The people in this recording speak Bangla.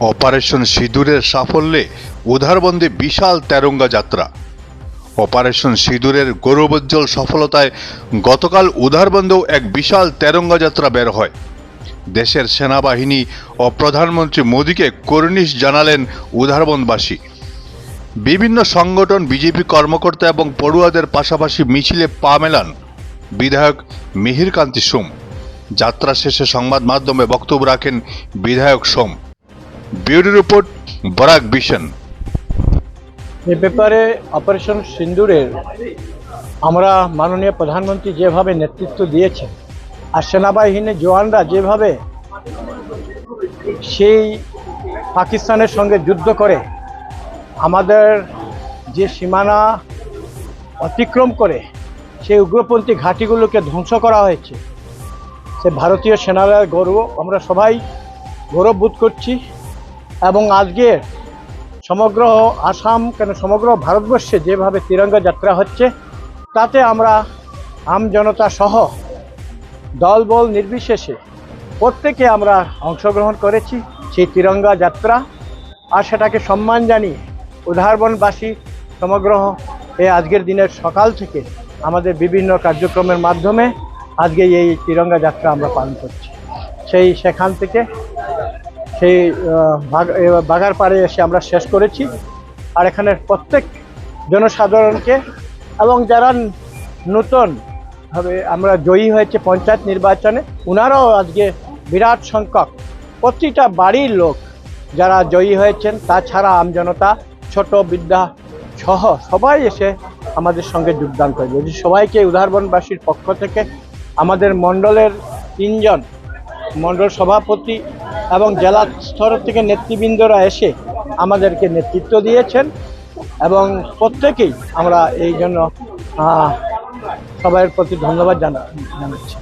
অপারেশন সিঁদুরের সাফল্যে উধারবন্দে বিশাল তেরঙ্গা যাত্রা। অপারেশন সিঁদুরের গৌরবোজ্জ্বল সফলতায় গতকাল উধারবন্দেও এক বিশাল তেরঙ্গা যাত্রা বের হয়। দেশের সেনাবাহিনী ও প্রধানমন্ত্রী মোদীকে কর্নিশ জানালেন উধারবন্দবাসী। বিভিন্ন সংগঠন, বিজেপি কর্মকর্তা এবং পড়ুয়াদের পাশাপাশি মিছিলে পা মেলান বিধায়ক মিহিরকান্তি সোম। যাত্রা শেষে সংবাদ মাধ্যমে বক্তব্য রাখেন বিধায়ক Som. Bureau report, Barak vision. এই ব্যাপারে অপারেশন সিন্দুরের আমরা মাননীয় প্রধানমন্ত্রী যেভাবে নেতৃত্ব দিয়েছেন আর সেনাবাহিনীর জওয়ানরা যেভাবে সেই পাকিস্তানের সঙ্গে যুদ্ধ করে আমাদের যে সীমানা অতিক্রম করে সেই উগ্রপন্থী ঘাঁটিগুলোকে ধ্বংস করা হয়েছে, সে ভারতীয় সেনার গৌরব আমরা সবাই গৌরববোধ করছি। এবং আজকে সমগ্র আসাম কেন সমগ্র ভারতবর্ষে যেভাবে তিরঙ্গা যাত্রা হচ্ছে তাতে আমরা আমজনতা সহ দলবল নির্বিশেষে প্রত্যেকে আমরা অংশগ্রহণ করেছি সেই তিরঙ্গা যাত্রা। আর সেটাকে সম্মান জানিয়ে উধারবনবাসী সমগ্র এই আজকের দিনের সকাল থেকে আমাদের বিভিন্ন কার্যক্রমের মাধ্যমে আজকে এই তিরঙ্গা যাত্রা আমরা পালন করছি। সেখান থেকে সেই বাগারপাড়ে এসে আমরা শেষ করেছি। আর এখানের প্রত্যেক জনসাধারণকে এবং যারা নতুনভাবে আমরা জয়ী হয়েছে পঞ্চায়েত নির্বাচনে, ওনারাও আজকে বিরাট সংখ্যক প্রতিটা বাড়ির লোক যারা জয়ী হয়েছেন, তাছাড়া আমজনতা ছোট বৃদ্ধা সহ সবাই এসে আমাদের সঙ্গে যোগদান করবে। সবাইকে উধারবনবাসীর পক্ষ থেকে আমাদের মণ্ডলের 3 জন মণ্ডল সভাপতি এবং জেলা স্তর থেকে নেতৃবৃন্দরা এসে আমাদেরকে নেতৃত্ব দিয়েছেন এবং প্রত্যেকেই আমরা এই জন্য সবার প্রতি ধন্যবাদ জানাচ্ছি।